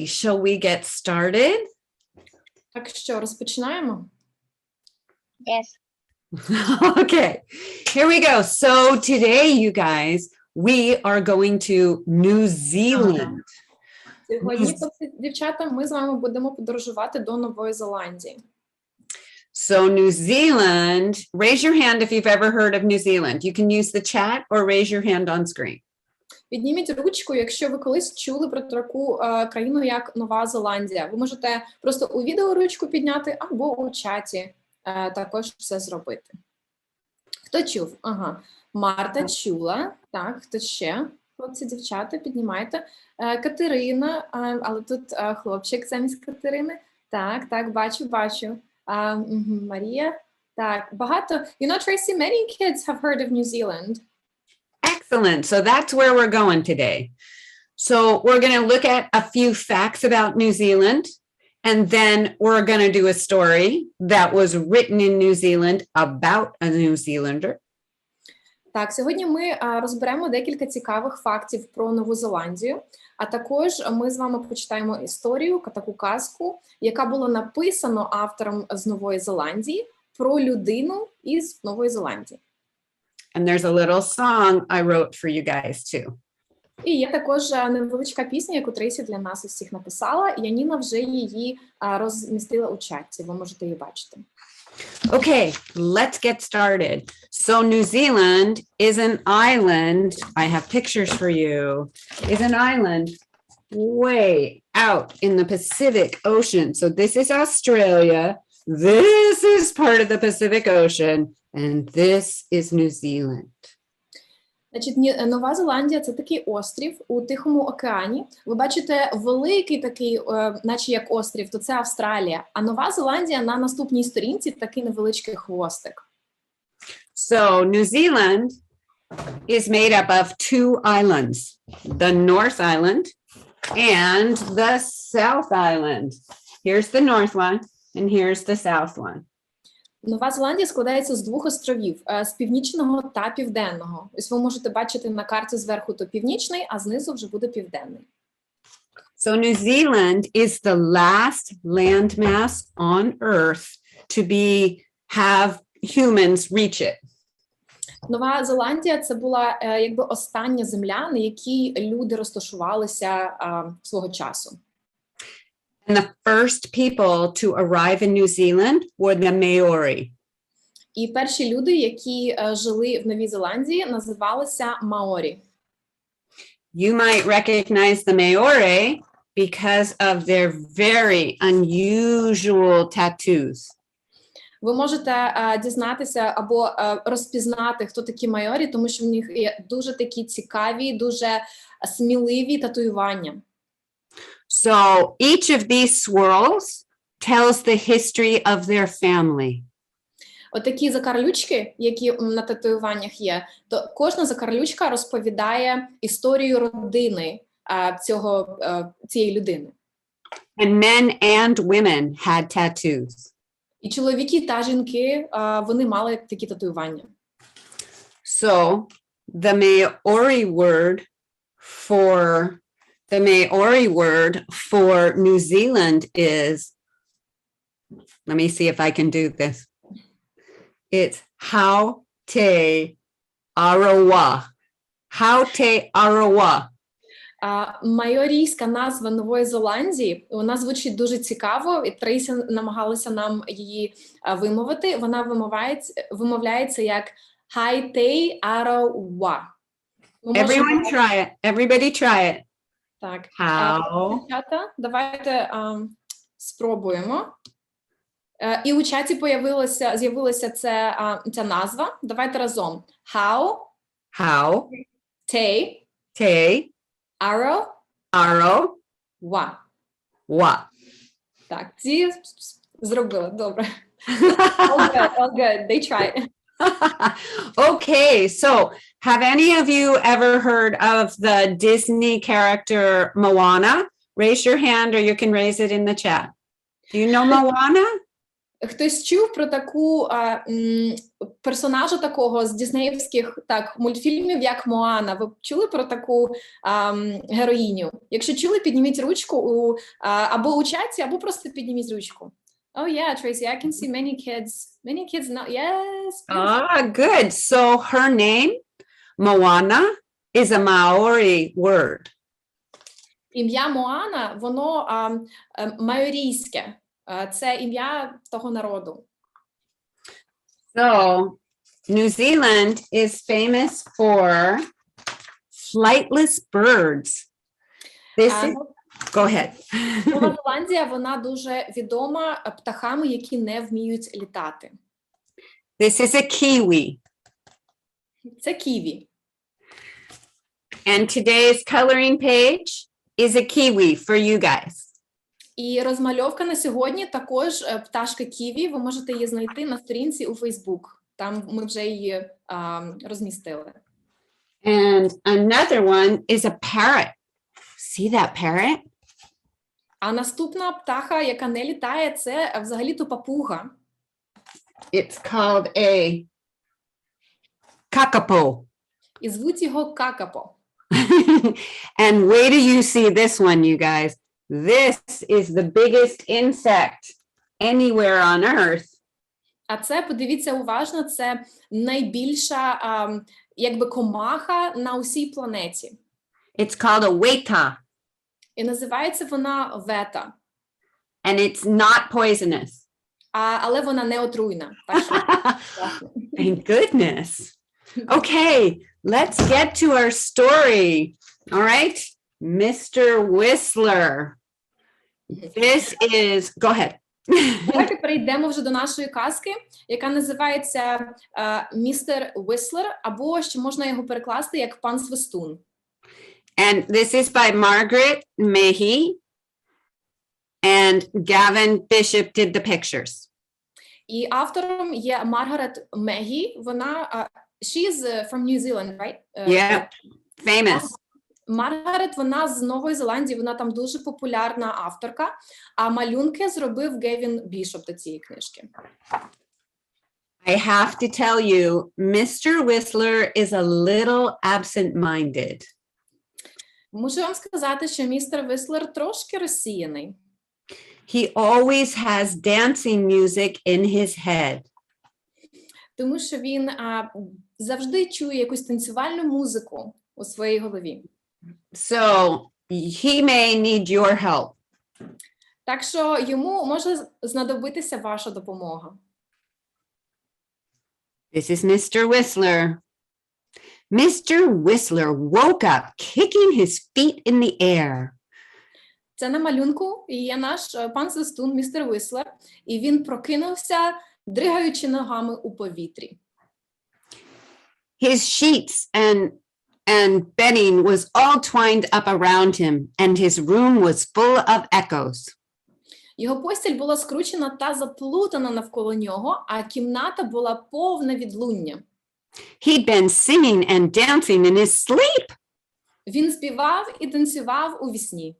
shall we get started? Так що, розпочинаємо? Yes. Okay, here we go. So today, you guys, we are going to New Zealand. Сьогодні, дівчата, ми з вами будемо подорожувати до Нової Зеландії. So New Zealand, raise your hand if you've ever heard of New Zealand. You can use the chat or raise your hand on screen. Підніміть ручку, якщо ви колись чули про таку країну, як Нова Зеландія. Ви можете просто у відео ручку підняти або у чаті також це зробити. Хто чув? Ага. Марта чула. Так, хто ще? Хлопці, дівчата, піднімайте. Катерина, але тут хлопчик замість Катерини. Так, бачу. Марія. Так, багато. You know, Tracy, many kids have heard of New Zealand. Excellent. So that's where we're going today. So we're going to look at a few facts about New Zealand, and then we're going to do a story that was written in New Zealand about a New Zealander. Так, сьогодні ми розберемо декілька цікавих фактів про Нову Зеландію, а також ми з вами почитаємо історію, таку казку, яка була написана автором з Нової Зеландії про людину із Нової Зеландії. And there's a little song I wrote for you guys too. І є також невеличка пісня, яку Трейсі для нас усіх написала. Яніна вже її розмістила у чаті, ви можете її бачити. Okay, let's get started. So New Zealand is an island. I have pictures for you. Is an island way out in the Pacific Ocean. So this is Australia. This is part of the Pacific Ocean. And this is New Zealand. Значить, Нова Зеландія – це такий острів у Тихому океані. Ви бачите великий такий, наче як острів, то це Австралія. А Нова Зеландія на наступній сторінці такий невеличкий хвостик. So New Zealand is made up of two islands, the North Island and the South Island. Here's the North one and here's the South one. Нова Зеландія складається з двох островів, з північного та південного. Ось ви можете бачити на карті зверху то північний, а знизу вже буде південний. So New Zealand is the last landmass on Earth to have humans reach it. Нова Зеландія – це була якби остання земля, на якій люди розташувалися свого часу. And the first people to arrive in New Zealand were the Maori. І перші люди, які жили в Новій Зеландії, називалися Маорі. You might recognize the Maori because of their very unusual tattoos. Ви можете дізнатися або розпізнати, хто такі майорі, тому що в них є дуже такі цікаві, дуже сміливі татуювання. So each of these swirls tells the history of their family. Отакі закарлючки, які на татуюваннях є, то кожна закарлючка розповідає історію родини цієї людини. And men and women had tattoos. І чоловіки та жінки, вони мали такі татуювання. So the Maori word for New Zealand is, let me see if I can do this. It's Haute-Arawa. Haute-Arawa. Майорійська назва Нової Зеландії, вона звучить дуже цікаво, і Трейсі намагалася нам її вимовити. Вона вимовляється як Haute-Arawa. Everyone try it. Everybody try it. Так. How? Дівчата, давайте спробуємо. І у чаті з'явилася ця назва. Давайте разом. How? Te. Aro. Wa. Так, ці зробили, добре. All good. They tried. Okay, so have any of you ever heard of the Disney character Moana? Raise your hand or you can raise it in the chat. Do you know Moana? Хтось чув про таку персонажа такого з діснеївських мультфільмів, як Моана? Ви чули про таку героїню? Якщо чули, підніміть ручку або у чаті, або просто підніміть ручку. Oh yeah, Tracy, I can see many kids now. Yes. Ah, good. So her name, Moana, is a Maori word. Ім'я Моана, воно майорійське. Це ім'я того народу. So New Zealand is famous for flightless birds. This is, go ahead. Нова Зеландія, вона дуже відома птахами, які не вміють літати. This is a kiwi. Це ківі. And today's coloring page is a kiwi for you guys. І розмальовка на сьогодні також пташка ківі. Ви можете її знайти на сторінці у Facebook. Там ми вже її розмістили. And another one is a parrot. See that parrot? А наступна птаха, яка не літає, це взагалі-то папуга. It's called a kakapo. І звуть його какапо. And wait till you see this one, you guys. This is the biggest insect anywhere on Earth. А це, подивіться уважно, це найбільша якби комаха на усій планеті. It's called a weta. І називається вона вета. And it's not poisonous. Але вона не отруйна. Так що, Thank goodness. Okay, let's get to our story. All right, Mr. Whistler. This is, go ahead. Давайте перейдемо вже до нашої казки, яка називається «Містер Whistler», або ще можна його перекласти як «Пан Свистун». And this is by Margaret, Mahy, and Gavin Bishop did the pictures. І автором є Маргарет Мегі. Вона, she's from New Zealand, right? Yeah, famous. Маргарет, вона з Нової Зеландії, вона там дуже популярна авторка, а малюнки зробив Гевін Бішоп до цієї книжки. I have to tell you, Mr. Whistler is a little absent-minded. Можу вам сказати, що містер Вислер трошки розсіяний. He always has dancing music in his head. Тому що він завжди чує якусь танцювальну музику у своїй голові. So he may need your help. Так що йому може знадобитися ваша допомога. This is Mr. Whistler. Mr. Whistler woke up kicking his feet in the air. Це на малюнку є наш пан Свистун, містер Вислер, і він прокинувся, дригаючи ногами у повітрі. His sheets and bedding was all twined up around him, and his room was full of echoes. Його постіль була скручена та заплутана навколо нього, а кімната була повна відлуння. He'd been singing and dancing in his sleep. Він співав і танцював у вісні.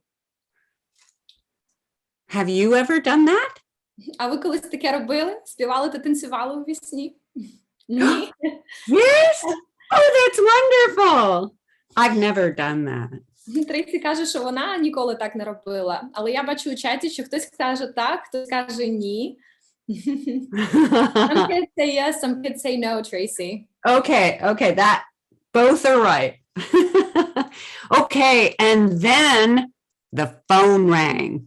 Have you ever done that? А ви колись таке робили? Співали та танцювали у вісні? Ні. Yes. Oh, that's wonderful. I've never done that. Трейсі каже, що вона ніколи так не робила. Але я бачу у чаті, що хтось каже так, хтось каже ні. Some kids say yes, some kids say no, Tracy. Okay, that both are right. Okay, and then the phone rang.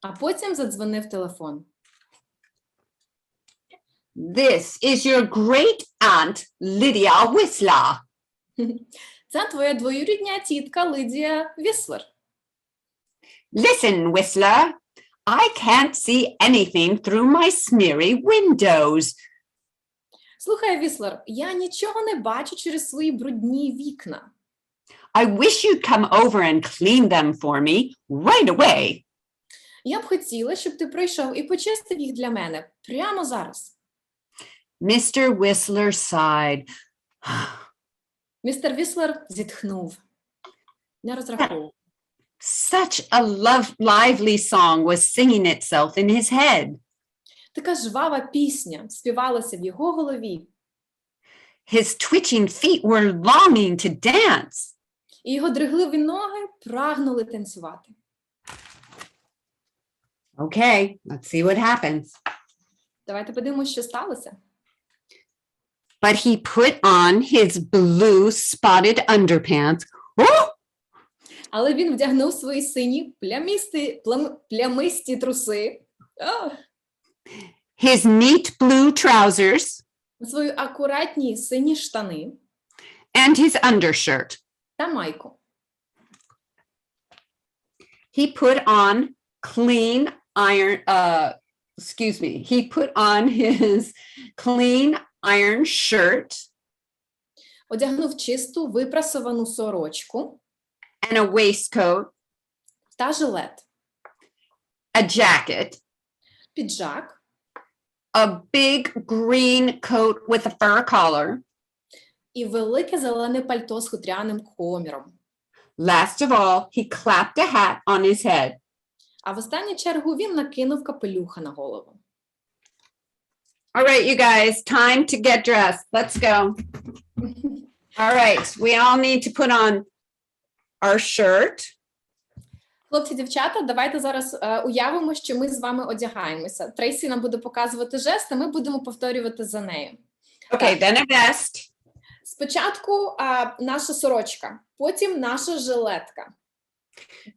А потім задзвонив телефон. This is your great aunt Lydia Whistler. Це твоя двоюрідня тітка Лидія Віслер. Listen, Whistler, I can't see anything through my smeary windows. Слухай, Віслер, я нічого не бачу через свої брудні вікна. I wish you'd come over and clean them for me right away. Я б хотіла, щоб ти прийшов і почистив їх для мене прямо зараз. Mr. Whistler sighed. Містер Віслер зітхнув. Не розраховував. Such a lively song was singing itself in his head. така жвава пісня співалася в його голові. His twitching feet were longing to dance. І його дригливі ноги прагнули танцювати. Okay, let's see what happens. Давайте подивимося, що сталося. But he put on his blue spotted underpants. Oh! Але він вдягнув свої сині плямисті труси, His neat blue trousers свої акуратні сині штани and his undershirt. та майку. He put on clean iron, he put on his clean iron shirt Одягнув чисту випрасовану сорочку and a waistcoat, та жилет, a jacket, піджак, a big green coat with a fur collar. і велике зелене пальто з хутряним коміром. Last of all, he clapped a hat on his head. А в останню чергу він накинув капелюха на голову. All right, you guys, time to get dressed. Let's go. All right, we all need to put on our shirt. Хлопці, дівчата, давайте зараз уявимо, що ми з вами одягаємося. Трейсі нам буде показувати жест, а ми будемо повторювати за нею. Okay, then a vest. Спочатку наша сорочка, потім наша жилетка,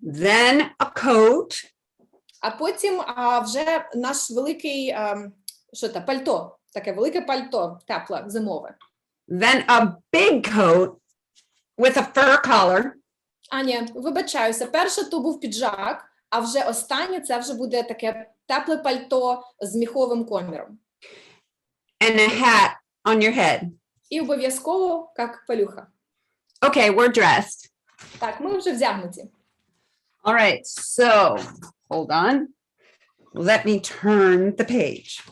Then a coat. а потім вже наш великий пальто, таке велике пальто, тепле, зимове. Then a big coat with a fur collar. Ні, вибачаюся, перше то був піджак, а вже останнє це вже буде таке тепле пальто з міховим коміром. And a hat on your head. І обов'язково капелюха. Okay, we're dressed. Так, ми вже вдягнуті. All right, so hold on. Let me turn the page.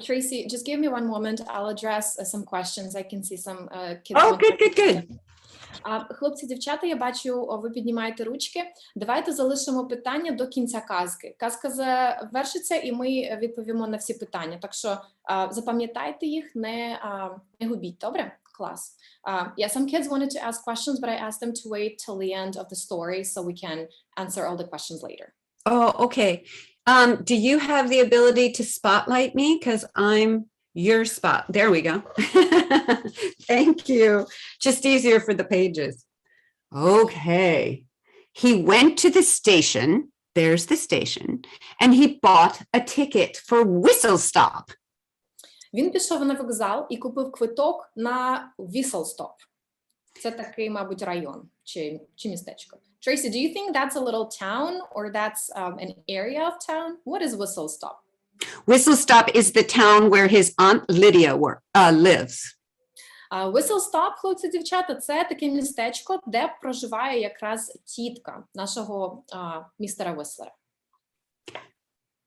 Tracy, just give me one moment. I'll address some questions. I can see some kids. Oh, good. Хлопці, дівчата, я бачу, ви піднімаєте ручки. Давайте залишимо питання до кінця казки. Казка завершиться, і ми відповімо на всі питання. Так що запам'ятайте їх, не губіть. Добре? Клас. Yeah, some kids wanted to ask questions, but I asked them to wait till the end of the story so we can answer all the questions later. Oh, okay. Do you have the ability to spotlight me? Because I'm your spot. There we go. Thank you. Just easier for the pages. Okay. He went to the station. There's the station. And he bought a ticket for Whistle Stop. Він пішов на вокзал і купив квиток на Whistle Stop. Це такий, мабуть, район чи містечко. Tracy, do you think that's a little town or that's an area of town? What is Whistle Stop? Whistle Stop is the town where his Aunt Lydia lives. Whistle Stop, хлопці, дівчата, це таке містечко, де проживає якраз тітка нашого містера Вислера.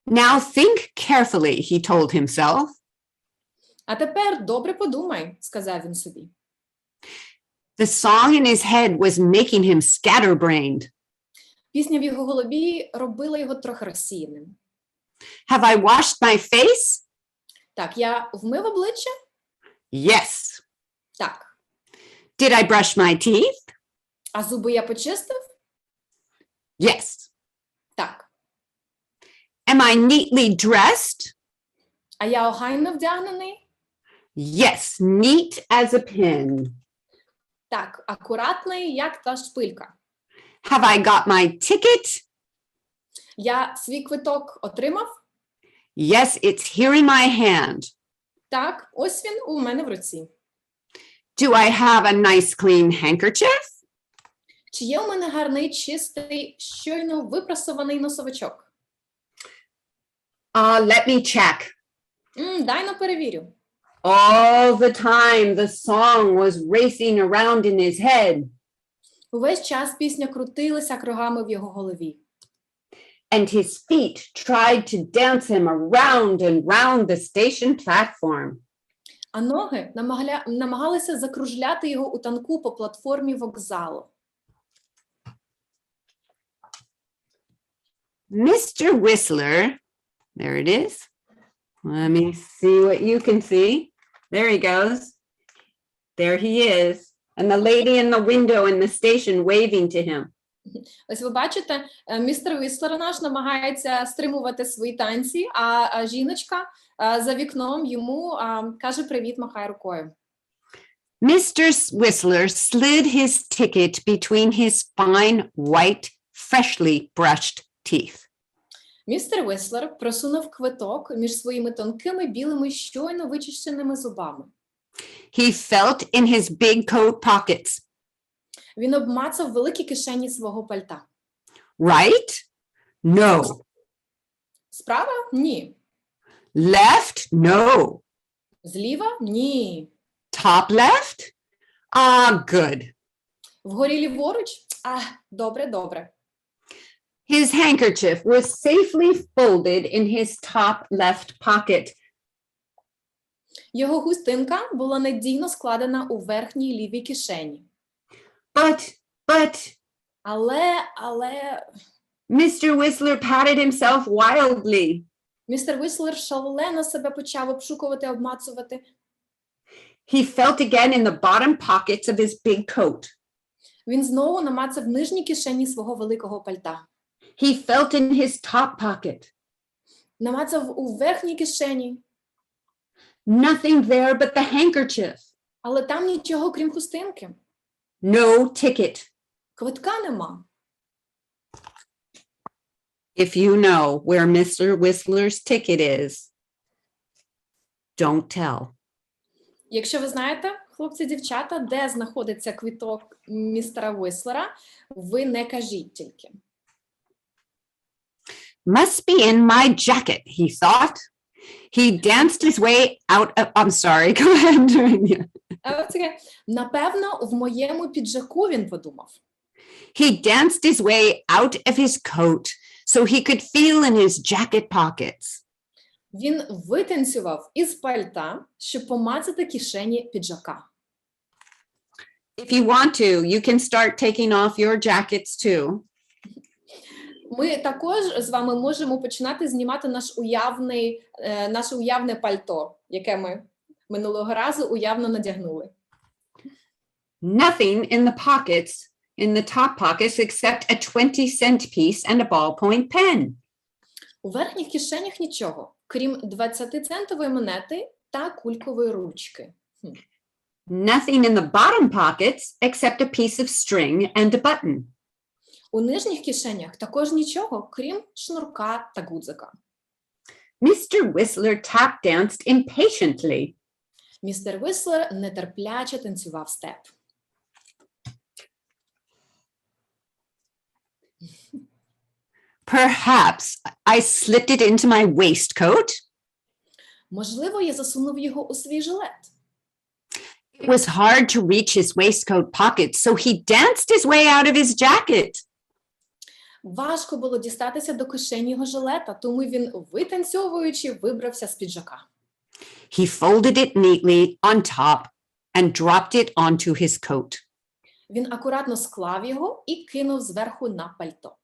Now think carefully, he told himself. А тепер добре подумай, сказав він собі. The song in his head was making him scatterbrained. Пісня в його голові робила його трохи розсіяним. Have I washed my face? Так, я вмив обличчя? Yes. Так. Did I brush my teeth? А зуби я почистив? Yes. Так. Am I neatly dressed? А я охайно вдягнений? Yes, neat as a pin. Так, акуратний, як та шпилька. Have I got my ticket? Я свій квиток отримав? Yes, it's here in my hand. Так, ось він у мене в руці. Do I have a nice clean handkerchief? Чи є у мене гарний, чистий, щойно випрасований носовичок? Let me check. Дай-но перевірю. All the time the song was racing around in his head. Увесь час пісня крутилася кругами в його голові. And his feet tried to dance him around and round the station platform. А ноги намагалися закружляти його у танку по платформі вокзалу. Mr. Whistler, There it is. Let me see what you can see. There he goes. There he is. And the lady in the window in the station waving to him. Ось ви бачите, містер Віслер наш намагається стримувати свої танці, а жіночка за вікном йому каже привіт, махає рукою. Mr. Whistler slid his ticket between his fine, white, freshly brushed teeth. Містер Віслер просунув квиток між своїми тонкими білими щойно вичищеними зубами. He felt in his big coat pockets. Він обмацав великі кишені свого пальта. Right? No. Справа? Ні. Left? No. Зліва? Ні. Top left? Ah, good. Вгорі ліворуч? Добре, добре. His handkerchief was safely folded in his top left pocket. Його хустинка була надійно складена у верхній лівій кишені. But, Але... Mr. Whistler patted himself wildly. Містер Віслер шалено себе почав обшукувати, обмацувати. He felt again in the bottom pockets of his big coat. Він знову намацав нижні кишені свого великого пальта. He felt in his top pocket. Намацав у верхній кишені. Nothing there but the handkerchief. Але там нічого, крім хустинки. No ticket. Квитка нема. If you know where Mr. Whistler's ticket is, don't tell. Якщо ви знаєте, хлопці, дівчата, де знаходиться квиток містера Віслера, ви не кажіть тільки. Must be in my jacket, he thought. He danced his way out of, I'm sorry, go ahead. Напевно, в моєму піджаку, він подумав. He danced his way out of his coat so he could feel in his jacket pockets. Він витанцював із пальта, щоб помацати кишені піджака. If you want to, you can start taking off your jackets too. Ми також з вами можемо починати знімати наше уявне пальто, яке ми минулого разу уявно надягнули. Nothing in the pockets, in the top pockets, except a 20-cent piece and a ballpoint pen. У верхніх кишенях нічого, крім 20-центової монети та кулькової ручки. Nothing in the bottom pockets, except a piece of string and a button. У нижніх кишенях також нічого, крім шнурка та гудзика. Mr. Whistler tap danced impatiently. Містер Віслер нетерпляче танцював степ. Perhaps I slipped it into my waistcoat. Можливо, я засунув його у свій жилет. It was hard to reach his waistcoat pocket, so he danced his way out of his jacket. Важко було дістатися до кишені його жилета, тому він, витанцьовуючи, вибрався з піджака. He folded it neatly on top and dropped it onto his coat. Він акуратно склав його і кинув зверху на пальто.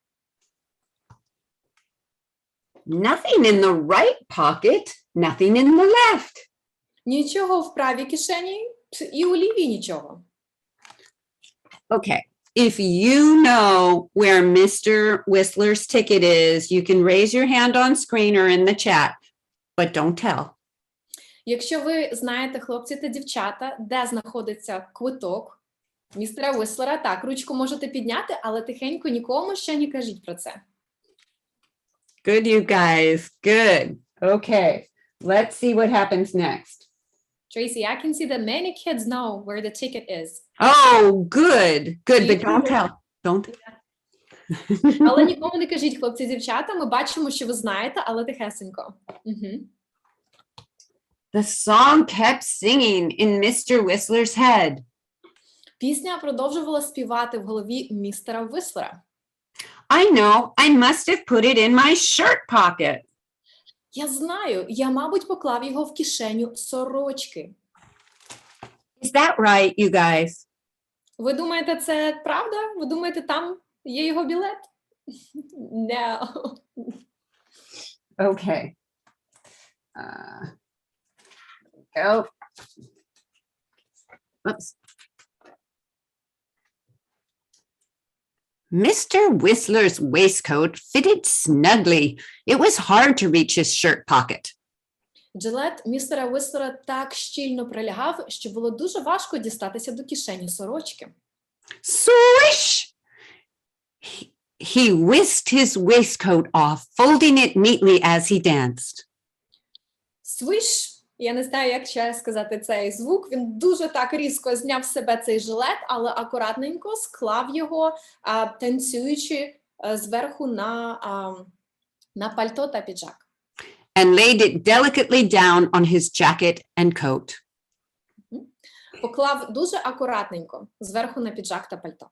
Nothing in the right pocket, nothing in the left. Нічого в правій кишені і у лівій нічого. Okay, if you know where Mr. Whistler's ticket is, you can raise your hand on screen or in the chat, but don't tell. Якщо ви знаєте, хлопці та дівчата, де знаходиться квиток містера Віслера, так, ручку можете підняти, але тихенько нікому ще не кажіть про це. Good, you guys, good. Okay, let's see what happens next. Tracy, I can see that many kids know where the ticket is. Oh, good, but don't tell. Don't. Але нікому не кажіть, хлопці, дівчата, ми бачимо, що ви знаєте, але тихесенько. The song kept singing in Mr. Whistler's head. Пісня продовжувала співати в голові містера Віслера. I know, I must have put it in my shirt pocket. Я знаю, я, мабуть, поклав його в кишеню сорочки. Is that right, you guys? Ви думаєте, це правда? Ви думаєте, там є його білет? No. Okay, Go. Oops. Mr. Whistler's waistcoat fitted snugly. It was hard to reach his shirt pocket. Жилет містера Вислера так щільно прилягав, що було дуже важко дістатися до кишені сорочки. Swish! He whisked his waistcoat off, folding it neatly as he danced. Свиш, я не знаю, як ще сказати цей звук, він дуже так різко зняв з себе цей жилет, але акуратненько склав його, танцюючи зверху на пальто та піджак. And laid it delicately down on his jacket and coat. Поклав дуже акуратненько зверху на піджак та пальто.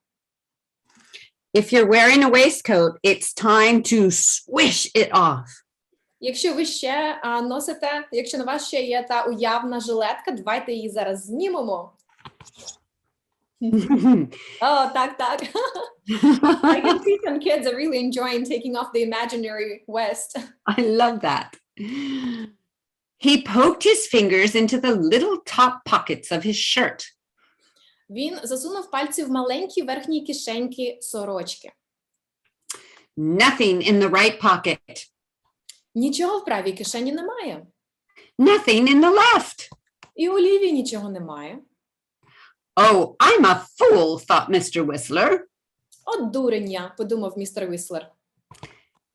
If you're wearing a waistcoat, it's time to swish it off. Якщо ви ще носите, якщо на вас ще є та уявна жилетка, давайте її зараз знімемо. О, так. I can see some kids are really enjoying taking off the imaginary vest. I love that. He poked his fingers into the little top pockets of his shirt. Він засунув пальці в маленькі верхні кишеньки сорочки. Nothing in the right pocket. Нічого в правій кишені немає. Nothing in the left. І у лівій нічого немає. Oh, I'm a fool, thought Mr. Whistler. От дурень я, подумав містер Віслер.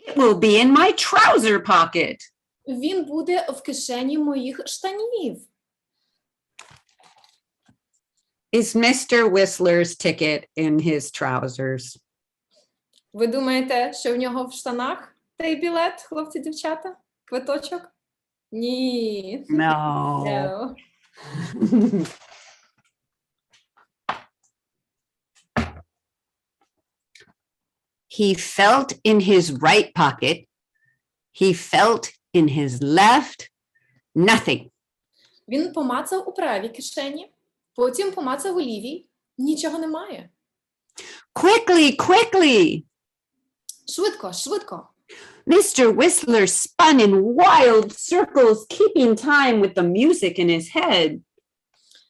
It will be in my trouser pocket. Він буде в кишені моїх штанів. Is Mr. Whistler's ticket in his trousers? Ви думаєте, що в нього в штанах той білет, хлопці-дівчата? Квиточок? Ні. No. No. He felt in his right pocket. He felt in his left. Nothing. Він помацав у правій кишені, потім помацав у лівій. Нічого немає. Quickly, quickly. Швидко. Mr. Whistler spun in wild circles, keeping time with the music in his head.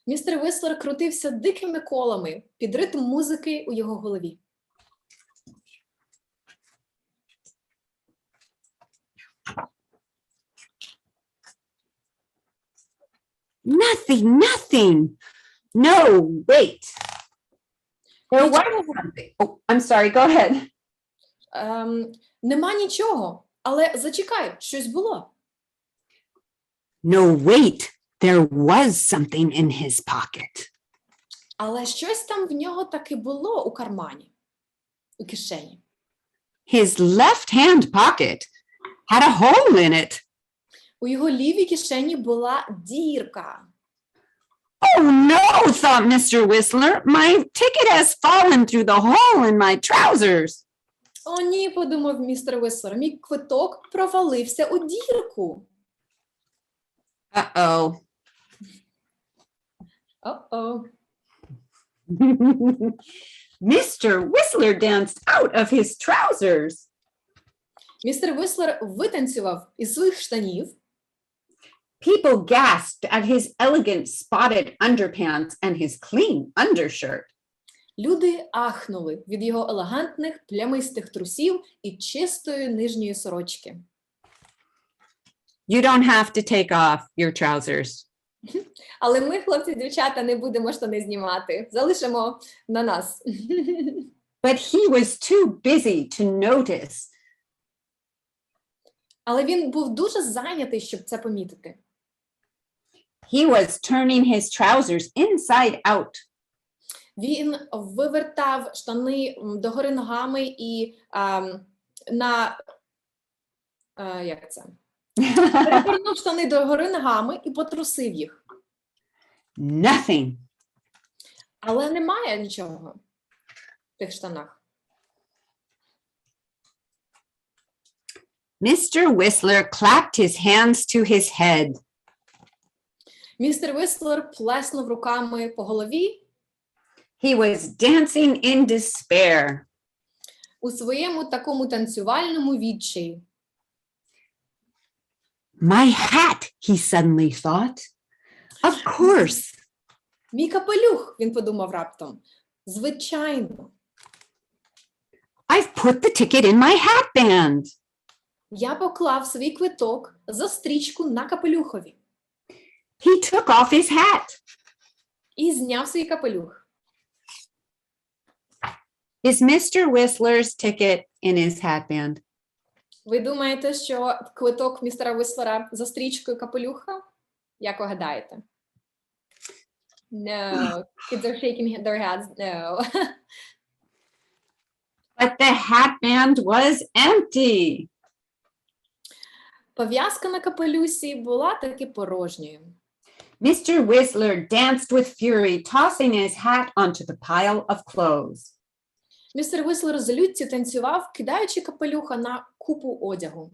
Містер Віслер крутився дикими колами під ритм музики у його голові. Nothing. No, wait. There was something. Oh, I'm sorry, go ahead. Нема нічого, але зачекай, щось було. No, wait. There was something in his pocket. Але щось там в нього таки було у кармані, у кишені. His left hand pocket had a hole in it. У його лівій кишені була дірка. Oh no, thought Mr. Whistler. My ticket has fallen through the hole in my trousers. О ні, подумав містер Віслер, мій квиток провалився у дірку. Uh-oh. О-о. Mr. Whistler danced out of his trousers. Містер Віслер витанцював із своїх штанів. People gasped at his elegant spotted underpants and his clean undershirt. Люди ахнули від його елегантних плямистих трусів і чистої нижньої сорочки. You don't have to take off your trousers. Але ми, хлопці-дівчата, не будемо штани знімати. Залишимо на нас. But he was too busy to notice. Але він був дуже зайнятий, щоб це помітити. He was turning his trousers inside out. Він вивертав штани догори ногами і як це? Перевернув штани догори ногами і потрусив їх. Nothing. Але немає нічого в тих штанах. Mr. Whistler clapped his hands to his head. Містер Віслер плеснув руками по голові. He was dancing in despair. У своєму такому танцювальному відчаї. My hat, he suddenly thought. Of course. Мій капелюх, він подумав раптом. Звичайно. I've put the ticket in my hat band. Я поклав свій квиток за стрічку на капелюхові. He took off his hat. І зняв свій капелюх. Is Mr. Whistler's ticket in his hat band? Ви думаєте, що квиток містера Вислера за стрічкою капелюха? Як ви гадаєте? No. Kids are shaking their heads. No. But the hat band was empty. Пов'язка на капелюсі була таки порожньою. Mr. Whistler danced with fury, tossing his hat onto the pile of clothes. Містер Вислер з люттю танцював, кидаючи капелюха на купу одягу.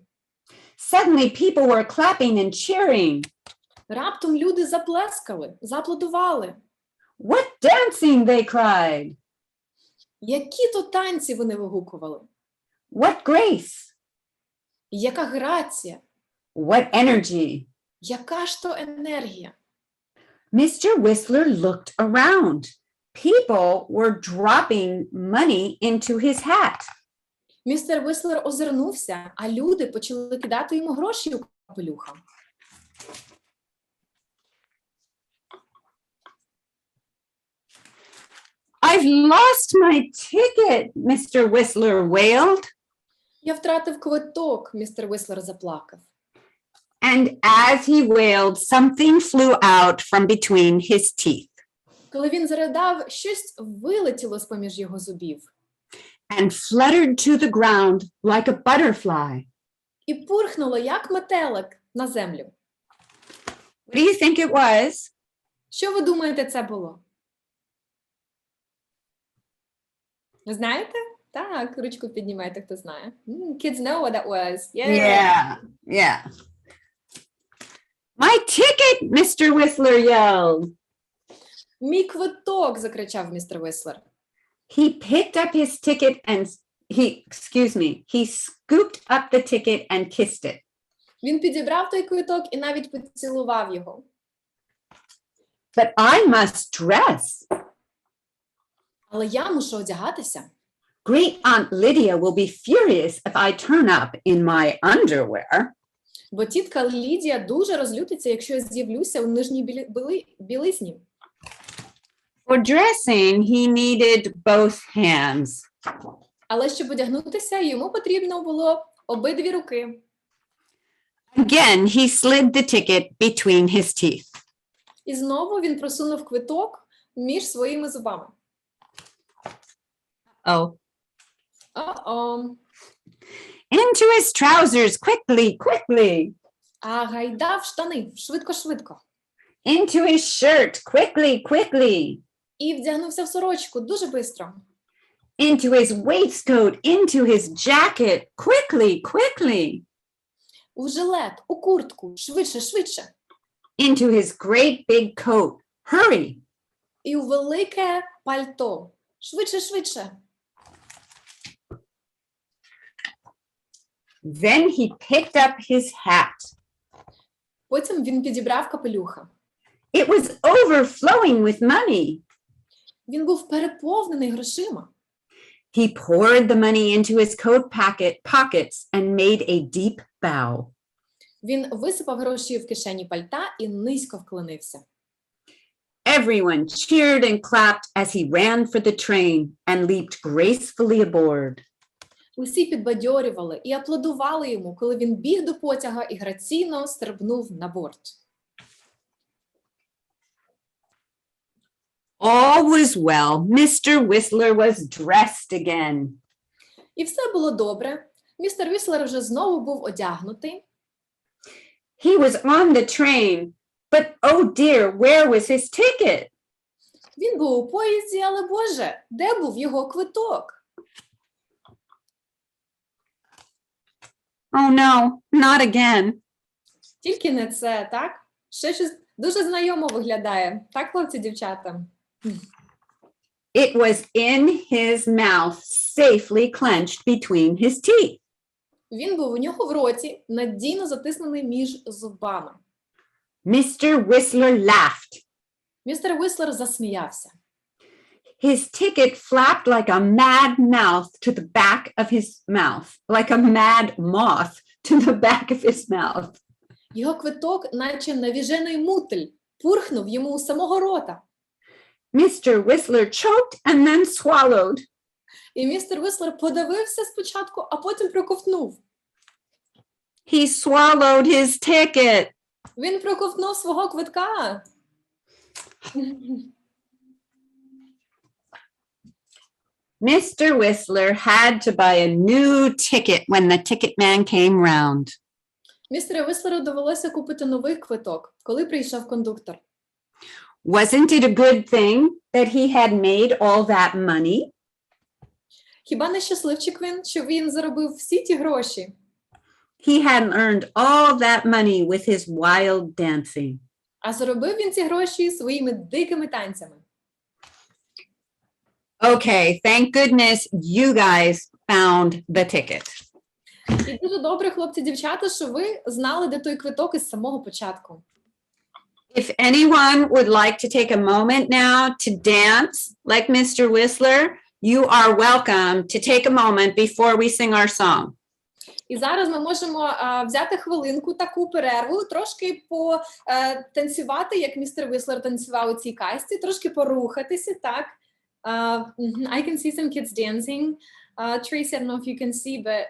Suddenly people were clapping and cheering. Раптом люди заплескали, зааплодували. What dancing, they cried. Які то танці вони вигукували? What grace. Яка грація? What energy. Яка ж то енергія? Mr. Whistler looked around. People were dropping money into his hat. Містер Вислер озирнувся, а люди почали кидати йому гроші у капелюха. I've lost my ticket, Mr. Whistler wailed. Я втратив квиток, містер Вислер заплакав. And as he wailed, something flew out from between his teeth Коли він заридав, щось вилетіло з-поміж його зубів and fluttered to the ground like a butterfly. і пурхнуло, як метелик, на землю. What do you think it was? Що ви думаєте, це було? Ви знаєте? Так, ручку піднімайте, хто знає. Kids know what that was. Yeah. My ticket, Mr. Whistler yelled. Мій квиток, закричав містер Вислер. He picked up his ticket and he scooped up the ticket and kissed it. Він підібрав той квиток і навіть поцілував його. But I must dress. Але я мушу одягатися. Great Aunt Lydia will be furious if I turn up in my underwear. Бо тітка Лідія дуже розлютиться, якщо я з'явлюся у нижній білизні. For dressing, he needed both hands. Але щоб одягнутися, йому потрібно було обидві руки. Again, he slid the ticket between his teeth. І знову він просунув квиток між своїми зубами. Oh. О-о. Into his trousers, quickly. А гайда в штани, швидко. Into his shirt, quickly. І вдягнувся в сорочку, дуже швидко. Into his waistcoat, into his jacket, quickly. У жилет, у куртку, швидше. Into his great big coat, hurry. І у велике пальто, швидше. Then he picked up his hat. Потім він підібрав капелюха. It was overflowing with money. Він був переповнений грошима. He poured the money into his coat pockets and made a deep bow. Він висипав гроші в кишені пальта і низько вклонився. Everyone cheered and clapped as he ran for the train and leaped gracefully aboard. Усі підбадьорювали і аплодували йому, коли він біг до потяга і граційно стрибнув на борт. All was well. Mr. Whistler was dressed again. І все було добре. Містер Віслер вже знову був одягнутий. He was on the train, but oh dear, where was his ticket? Він був у поїзді, але, Боже, де був його квиток? Oh no, not again. Тільки не це, так? Ще щось дуже знайомо виглядає. Так, хлопці, дівчата? It was in his mouth, safely clenched between his teeth. Він був у нього в роті, надійно затиснений між зубами. Mr. Whistler laughed. Містер Віслер засміявся. His ticket flapped like a mad mouth to the back of his mouth, like a mad moth to the back of his mouth. Його квиток, наче навіжений мутель, пурхнув йому у самого рота. Mr. Whistler choked and then swallowed. І містер Віслер подавився спочатку, а потім проковтнув. He swallowed his ticket. Він проковтнув свого квитка. Mr. Whistler had to buy a new ticket when the ticket man came round. Містеру Віслеру довелося купити новий квиток, коли прийшов кондуктор. Wasn't it a good thing that he had made all that money? Хіба не щасливчик він, що він заробив всі ті гроші? He hadn't earned all that money with his wild dancing. А заробив він ці гроші своїми дикими танцями. Okay, thank goodness you guys found the ticket. І дуже добре, хлопці-дівчата, що ви знали, де той квиток із самого початку. If anyone would like to take a moment now to dance like Mr. Whistler, you are welcome to take a moment before we sing our song. І зараз ми можемо взяти хвилинку, таку перерву, трошки потанцювати, як містер Віслер танцював у цій касті, трошки порухатися, так? I can see some kids dancing. Tracy, I don't know if you can see, but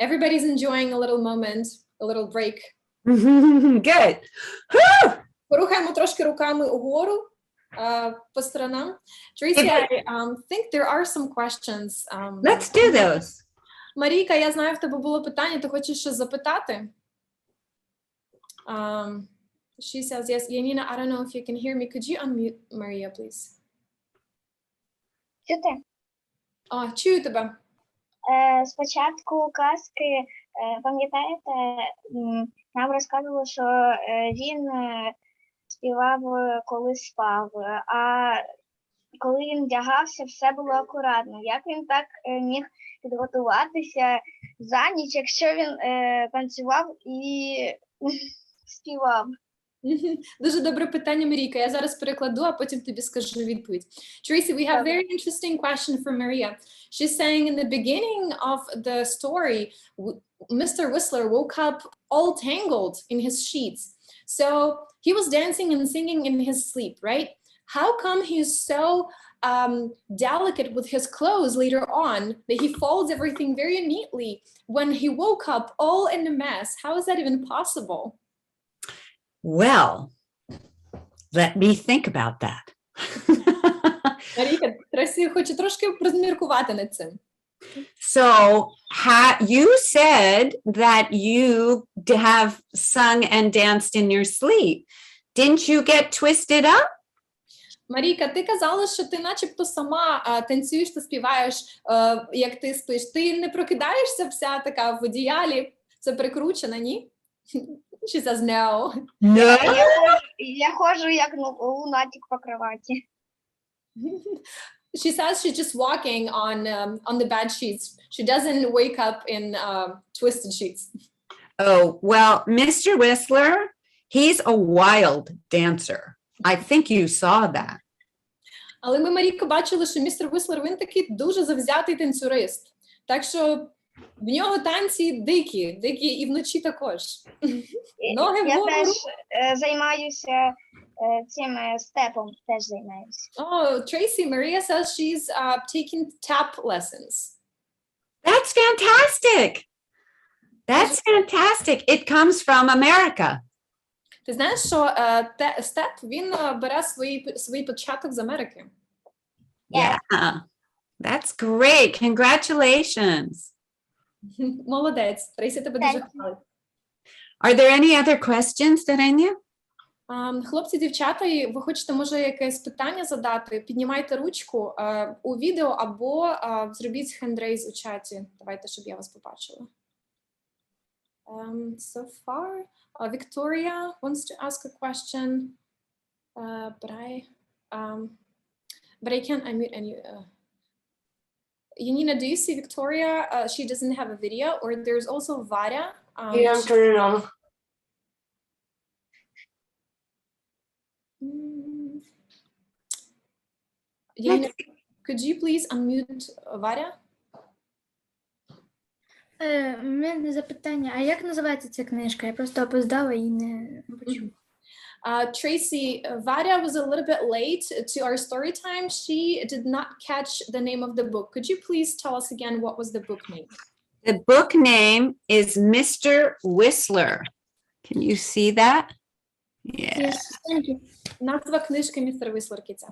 everybody's enjoying a little moment, a little break. Good. Whew! Порухаємо трошки руками угору, по сторонам. Tracy, I think there are some questions. Let's do those. Марійка, я знаю, в тебе було питання, ти хочеш щось запитати? She says, yes. Yanina, I don't know if you can hear me. Could you unmute Maria, please? Чути? Чую тебе. Спочатку казки, пам'ятаєте, нам розказували, що він співав, коли спав, а коли він вдягався, все було акуратно. Як він так міг підготуватися за ніч, якщо він танцював і співав? Дуже добре питання, Марійка. Я зараз перекладу, а потім тобі скажу відповідь. Tracy, we have a very interesting question from Maria. She's saying in the beginning of the story, Mr. Whistler woke up all tangled in his sheets. So he was dancing and singing in his sleep, right? How come he's so delicate with his clothes later on that he folds everything very neatly when he woke up all in a mess? How is that even possible? Well, let me think about that. Марійка, Тресі хоче трошки розміркувати над цим. So you said that you have sung and danced in your sleep. Didn't you get twisted up? Марійка, ти казала, що ти начебто сама танцюєш та співаєш, як ти спиш. Ти не прокидаєшся вся така в одіялі? Це прикручено, ні? She says no. No. Я ходжу як лунатик по кроваті. She says she's just walking on the bed sheets. She doesn't wake up in twisted sheets. Oh, well, Mr. Whistler, he's a wild dancer. I think you saw that. Але ми, Марійко, бачили, що містер Віслер, він такий дуже завзятий танцюрист. Так що в нього танці дикі і вночі також. Ноги Я вгору. теж займаюся цим степом, теж займаюся. Oh, Tracy, Maria says she's taking tap lessons. That's fantastic. That's fantastic. It comes from America. Ти знаєш, що степ, він бере свій початок з Америки. Yeah. That's great. Congratulations. Молодець. Трейсі тебе дуже хвалить. Are there any other questions, Daryna? Хлопці, дівчата, ви хочете, може, якесь питання задати? Піднімайте ручку у відео або зробіть хендрейз у чаті. Давайте, щоб я вас побачила. So far, Victoria wants to ask a question, but I can't unmute any. Yanina, do you see Victoria? She doesn't have a video, or there's also Varya. Yeah, I'm turning it on. Yanina, could you please unmute Varya? У мене запитання, а як називається ця книжка? Я просто опоздала і не почула. Tracy, Varya was a little bit late to our story time. She did not catch the name of the book. Could you please tell us again what was the book name? The book name is Mr. Whistler. Can you see that? Yeah. Yes, thank you. Назва книжки «Містер Вислер Кіця».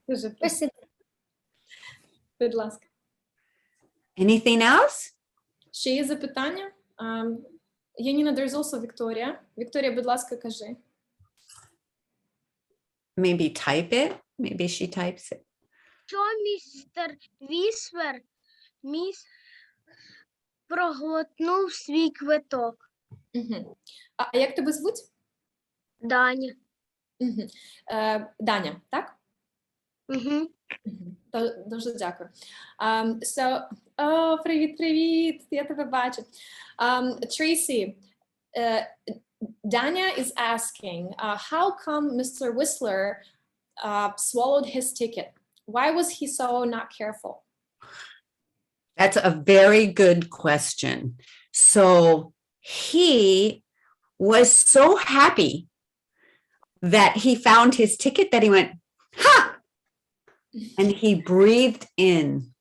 Дуже прошу. Спасибо. Будь ласка. Anything else? Ще є запитання? Yanina, there's also Victoria. Victoria, будь ласка, кажи. Maybe type it. Maybe she types it. Що містер Віслер проглотнув свій квиток? Угу. А як тебе звуть? Даня. Угу. Даня, так? Угу. Дуже дякую. Привіт, я тебе бачу. Tracy, Danya is asking, how come Mr. Whistler swallowed his ticket? Why was he so not careful? That's a very good question. So he was so happy that he found his ticket that he went, ha! And he breathed in.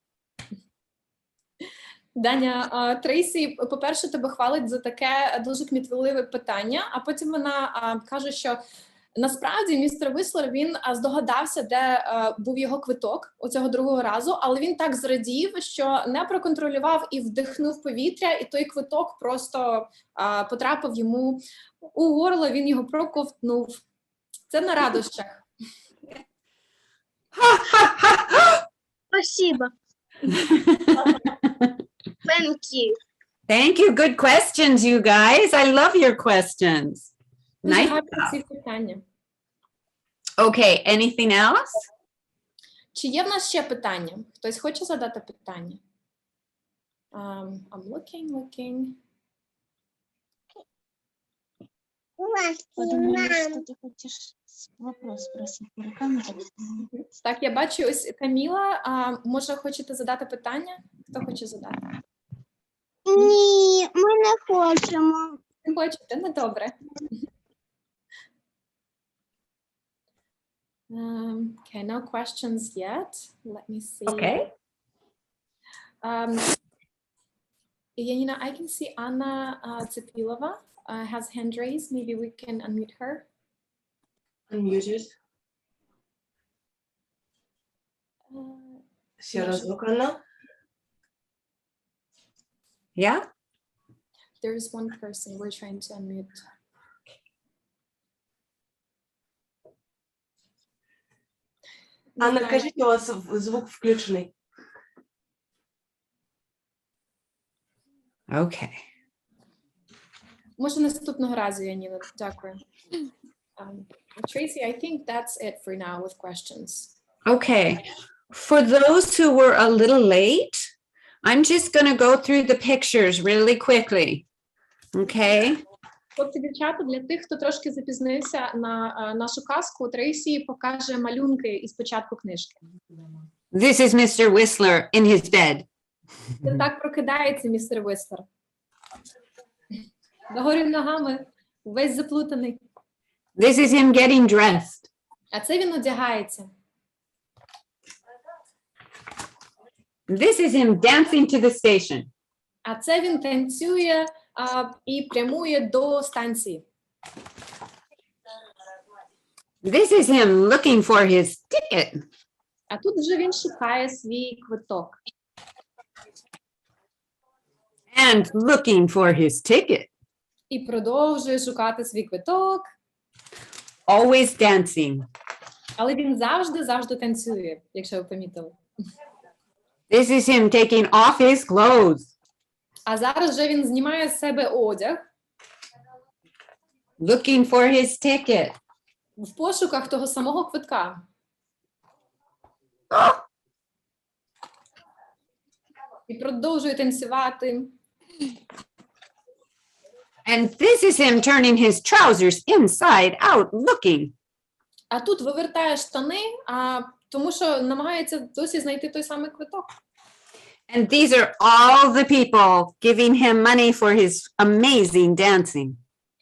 Даня, Трейсі, по-перше, тебе хвалить за таке дуже кмітливе питання, а потім вона каже, що насправді містер Вислер, він здогадався, де був його квиток оцього другого разу, але він так зрадів, що не проконтролював і вдихнув повітря, і той квиток просто потрапив йому у горло, він його проковтнув. Це на радощах. Спасибо. Thank you. Thank you. Good questions, you guys. I love your questions. Дуже Nice. гарні ці питання. Okay, anything else? Чи є в нас ще питання? Хтось хоче задати питання? I'm looking. Ты хочешь вопрос спросить? Так, я бачу, ось Каміла, може хочете задати питання? Хто хоче задати? Ні, ми не хочемо. Не хочете? Ну, добре. Okay, no questions yet. Let me see. Okay. Yanina, I can see Anna Tsepilova has hand raised. Maybe we can unmute her. Unmuted. Ще разок, Анна. Yeah. There's one person we're trying to unmute. Анна, кажіть, у вас звук включений. Okay. Може наступного разу, Яніна. Дякую. Tracy, I think that's it for now with questions. Okay. For those who were a little late, I'm just going to go through the pictures really quickly. Okay. Хлопці, дівчата, для тих, хто трошки запізнився на нашу казку, Трейсі покаже малюнки із початку книжки. This is Mr. Whistler in his bed. Це так прокидається містер Вислер. Догорі ногами, весь заплутаний. This is him getting dressed. А це він одягається. This is him dancing to the station. А це він танцює і прямує до станції. This is him looking for his ticket. А тут вже він шукає свій квиток. And looking for his ticket. І продовжує шукати свій квиток. Always dancing. Але він завжди танцює, якщо ви помітили. This is him taking off his clothes. А зараз вже він знімає з себе одяг. Looking for his ticket. В пошуках того самого квитка. І продовжує танцювати. And this is him turning his trousers inside out looking. А тут вивертає штани, тому що намагається досі знайти той самий квиток. And these are all the people giving him money for his amazing dancing.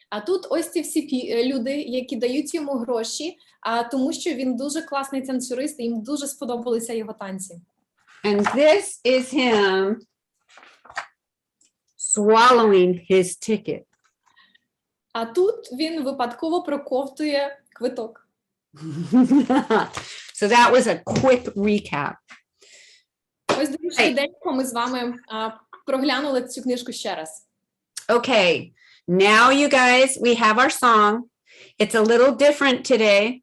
А тут ось ці всі люди, які дають йому гроші, тому що він дуже класний танцюрист, і їм дуже сподобалися його танці. And this is him swallowing his ticket. А тут він випадково проковтує квиток. So that was a quick recap. Ось дуже швиденько ми з вами проглянули цю книжку ще раз. Okay, now you guys, we have our song. It's a little different today.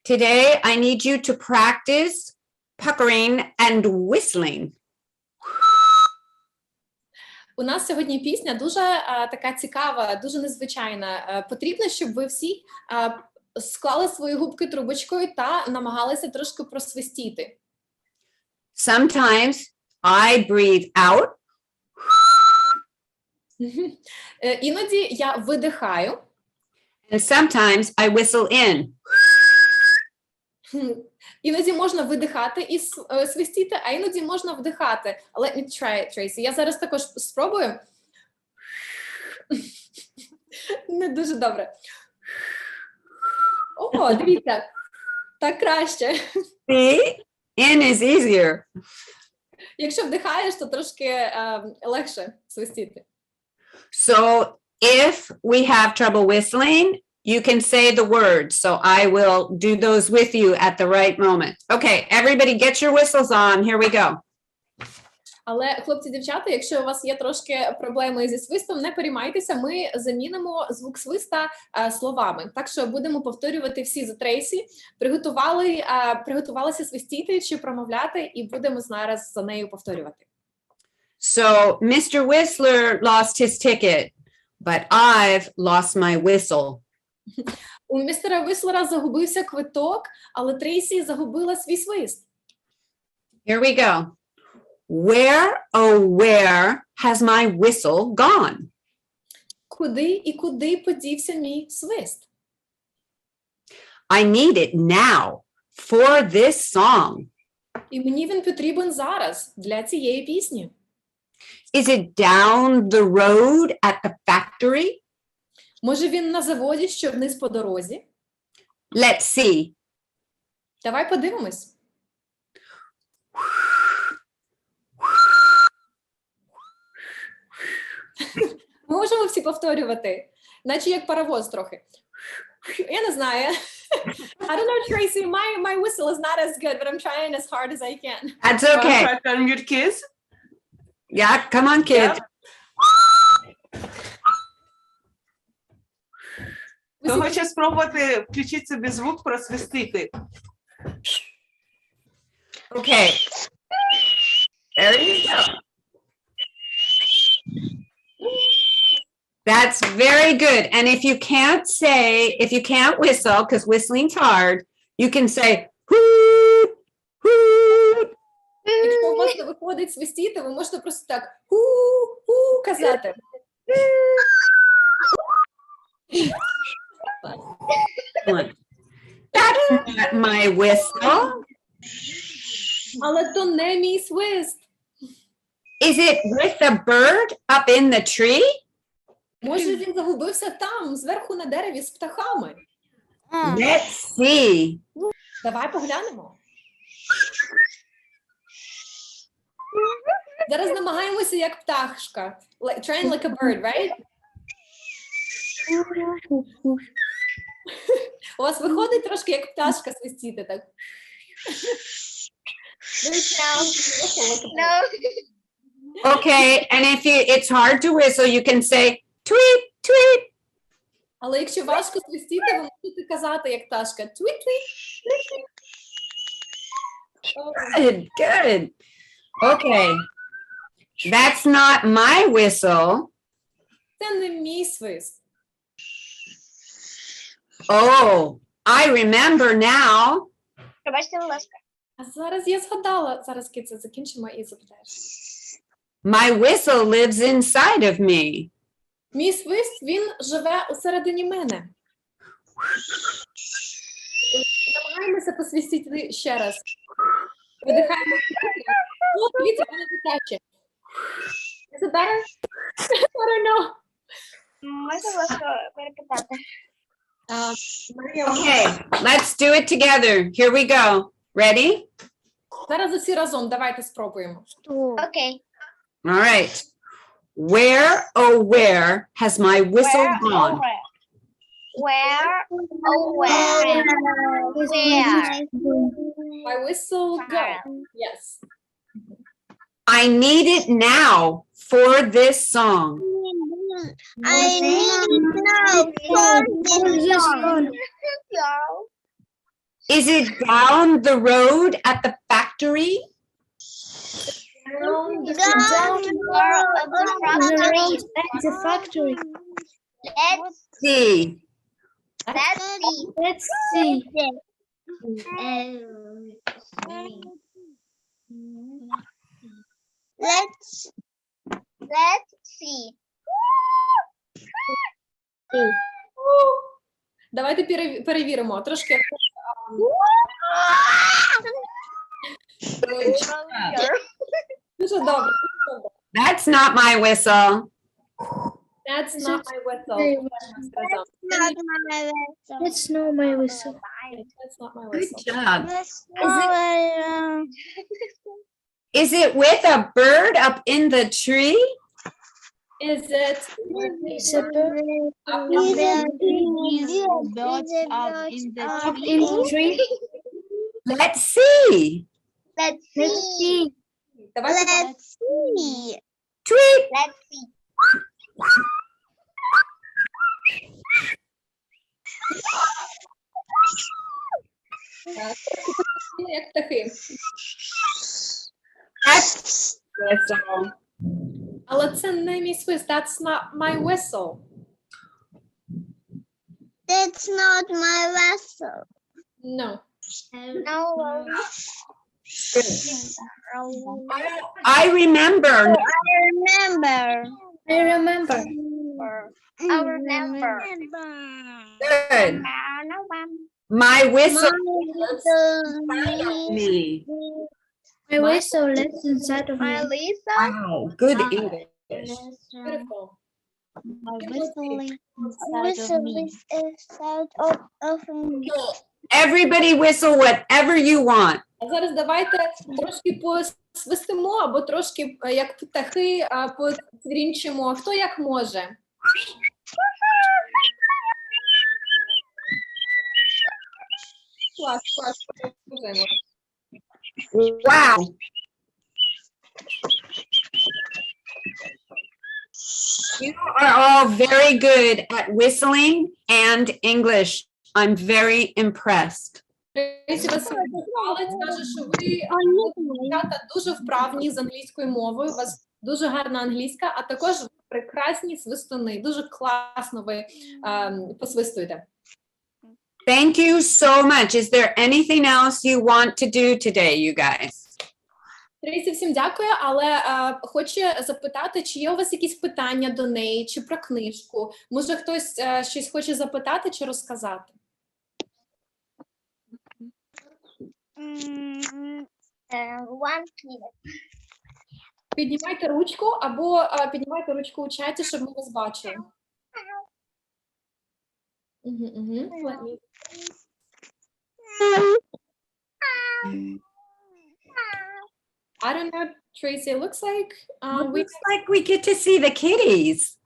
Today, I need you to practice puckering and whistling. У нас сьогодні пісня дуже така цікава, дуже незвичайна. Потрібно, щоб ви всі склали свої губки трубочкою та намагалися трошки просвистіти. Sometimes I breathe out. Іноді я видихаю. And sometimes I whistle in. Іноді можна видихати і свистіти, а іноді можна вдихати. Let me try it, Tracy. Я зараз також спробую. Не дуже добре. О, дивіться. Так краще. See? In is easier. Якщо вдихаєш, то трошки легше свистіти. So if we have trouble whistling, you can say the words. So I will do those with you at the right moment. Okay, everybody get your whistles on. Here we go. Але, хлопці, дівчата, якщо у вас є трошки проблеми зі свистом, не переймайтеся, ми замінимо звук свиста словами. Так що будемо повторювати всі за Трейсі. Приготувалися свистіти чи промовляти, і будемо зараз за нею повторювати. So Mr. Whistler lost his ticket, but I've lost my whistle. У містера Вислера загубився квиток, але Трейсі загубила свій свист. Here we go. Where, oh, where has my whistle gone? Куди подівся мій свист? I need it now for this song. І мені він потрібен зараз для цієї пісні. Is it down the road at the factory? Може він на заводі, що вниз по дорозі? Let's see. Давай подивимось. Ми можемо всі повторювати, наче як паровоз трохи. Я не знаю. I don't know, Tracy, my whistle is not as good, but I'm trying as hard as I can. That's okay. On your kids? Yeah, come on, kids. То хочу спробувати включити собі звук, просвистити. Okay. There you go. That's very good. And if you can't whistle, because whistling's hard, you can say, hoot, hoot. Якщо у вас не виходить свистіти, ви можете просто так ху-ху казати. That's not my whistle. Але то не мій свист. Is it with the bird up in the tree? Може він загубився там, зверху на дереві з птахами. Let's see. Давай поглянемо. Зараз намагаємося як пташка. Train like a bird, right? У вас виходить трошки як пташка свистіти, так? No. Okay, and if it's hard to whistle, you can say tweet, tweet. Але якщо важко свистіти, ви можете казати як пташка. Твіт-твіт. Good, good. Okay. That's not my whistle. Це не мій свист. Oh, I remember now. Пробачте, будь ласка. А зараз я згадала. Зараз, Киця, закінчимо і запитаєш. My whistle lives inside of me. Мій свист, він живе усередині мене. Намагаємося посвистіти ще раз. Видихаємо. О, дивіться, вона дитяче. Is it better? I don't know. Можна вас перепитати? Марія, Okay, let's do it together. Here we go. Ready? зараз усі разом, давайте спробуємо. Окей. All right. Where, oh, where has my whistle gone? Where? Oh, where? Where? My whistle go. Yes. I need it now for this song. I need now for this song. Is it down the road at the factory? Down The the factory. Let's See. see. Let's see. Let's see. Давайте перевіримо. Трошки. Дуже добре. That's not my whistle. That's not my whistle. Not my whistle. That's not my whistle. That's not my Good whistle. job. That's not Is it with a bird up in the tree? Is it? up in the tree. Let's see. Let's Let's see. see. Давайте. Let's see. Tweet. Let's see. Як птахи. That's whistle. Але це не мій свист. That's not my whistle. That's not my vessel. No. No. I remember. I remember. I remember. I remember. Good. My whistle. Me. My whistle lives inside of My me. Lisa. Wow. Good English. Beautiful. My whistle is inside of me. Everybody whistle whatever you want. А зараз давайте трошки посвистимо, або трошки, як птахи, поцвірінчимо. Хто як може? Клас, клас. Можемо. Wow. You are all very good at whistling and English. I'm very impressed. Трейсі Палець каже, що ви дівчата дуже вправні з англійською мовою, у вас дуже гарна англійська, а також прекрасні свистуни. Дуже класно ви посвистуєте. Thank you so much. Is there anything else you want to do today, you guys? Трейсі, всім дякую, але хочу запитати, чи є у вас якісь питання до неї, чи про книжку? Може, хтось щось хоче запитати чи розказати? One kid. Піднімайте ручку, або піднімайте ручку у чаті, щоб ми вас бачили. Let me- I don't know, Tracy, it looks like we, Looks like we get to see the kitties.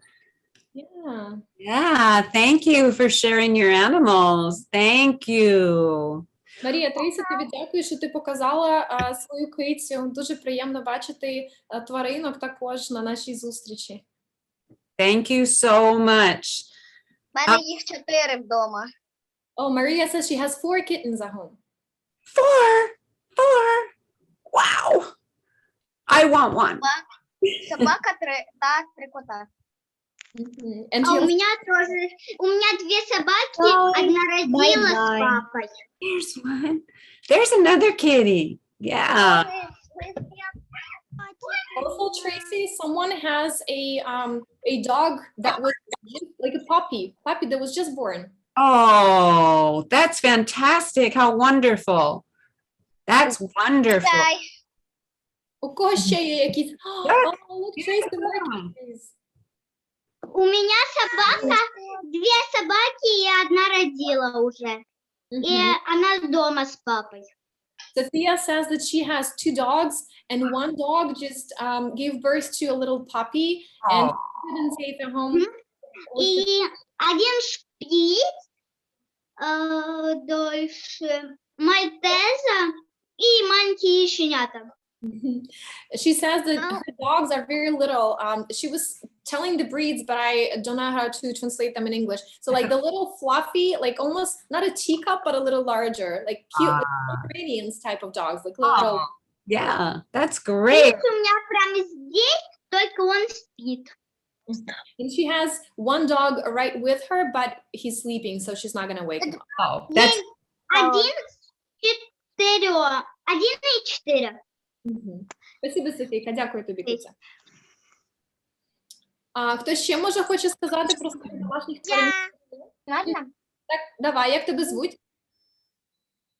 yeah. Yeah, thank you for sharing your animals. Thank you. Марія, Трейсі, тобі дякую, що ти показала свою кицю. Дуже приємно бачити тваринок також на нашій зустрічі. Thank you so much. У мене їх 4 вдома. Oh, Maria says she has 4 kittens at home. 4. Wow. I want one. Собака 3 та 3 кота. And А she у has- меня тоже. У меня 2 собаки, одна родила с папой. There's one. There's another kitty. Yeah. Also, Tracy, someone has a dog that was just like a puppy that was just born. Oh, that's fantastic. How wonderful. That's wonderful. Дай. У кого ще є якісь? Так. Oh, look, Tracy, look, please. У меня собака, 2 собаки и одна родила уже. И она дома с папой. Sophia says that she has 2 dogs and one dog just gave birth to a little puppy and Oh, couldn't stay at home. И один шпиц, дольше мальтеза и маленькие щенята. She says that her dogs are very little. She was telling the breeds, but I don't know how to translate them in English. So like the little fluffy, like almost not a teacup, but a little larger, like cute like Pomeranians type of dogs, like little. oh, yeah, that's great. Шпиц у меня прямо здесь, только он спит. And she has one dog right with her, but he's sleeping, so she's not gonna wake him up. Oh, that's Один и 4. Спасибо, Софійка, дякую тобі, Киця. А хто ще може хоче сказати про своїх домашніх тварин? Ладно? Так, давай, як тебе звуть?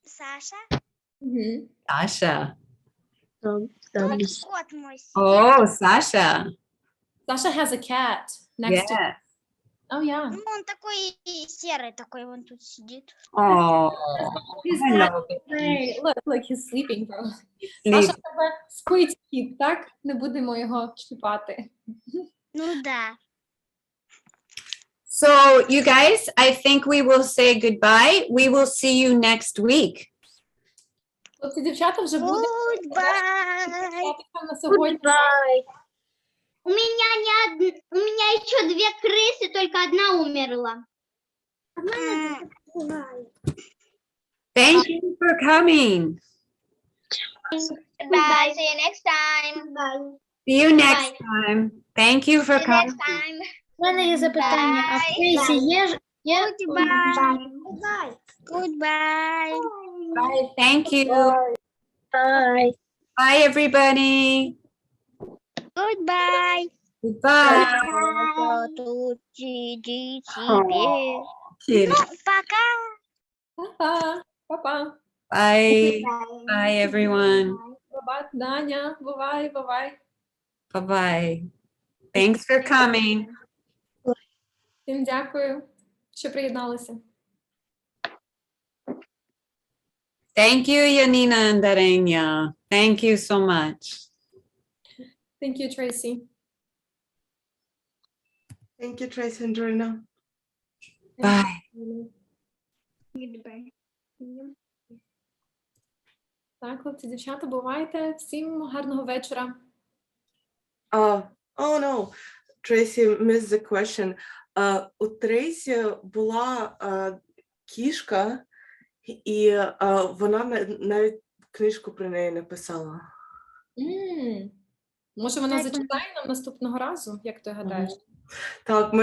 Саша. Мгм. Sasha. Кот мой. Oh, Sasha. Sasha has a cat next to. Yes. Oh yeah. Ну, он такой серый, такой он тут сидит. Oh, His hello. cat. Hey, look, he's sleeping, bro. Sleep. Саша в тебе спить кіт, так? Не будемо його чіпати. Ну да. So, you guys, I think we will say goodbye. We will see you next week. Хлопці, дівчата вже буде Goodbye. на сьогодні. У меня еще 2 крысы, только одна умерла. Thank you for coming. Bye. See you next time. See you next time. Thank you for See you coming. next time. У мене є запитання, а в Трейсі є Goodbye. Goodbye. Bye. Thank you. Bye, everybody. Goodbye. Goodbye. Тут иди Oh, тебе. kitty. Пока. Па-па. Па-па. Bye. Bye, everyone. Бувай, Даня. Бувай, бувай. Bye-bye. Thanks for coming. Всім дякую, що приєдналися. Thank you, Yanina and Daryna. Thank you so much. Thank you, Tracy. Thank you, Tracy and Daryna. Bye. Так, хлопці, дівчата, бувайте. Всім гарного вечора. Oh no, Tracy missed the question. У Трейсі була кішка, і вона навіть книжку про неї написала. Може, вона зачитає нам наступного разу, як ти гадаєш? Так,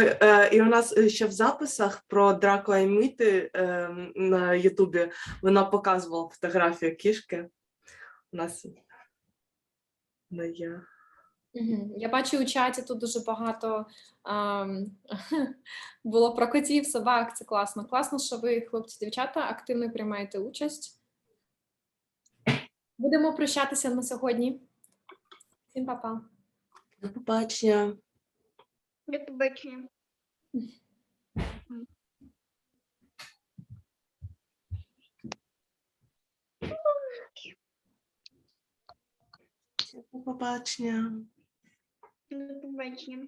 і у нас ще в записах про Дракула і міти на Ютубі вона показувала фотографію кішки. У нас вона є. Я бачу у чаті тут дуже багато було про котів, собак, це класно. Класно, що ви, хлопці, дівчата, активно приймаєте участь. Будемо прощатися на сьогодні. Всім па-па. До побачення. До побачення. До побачення. До побачення.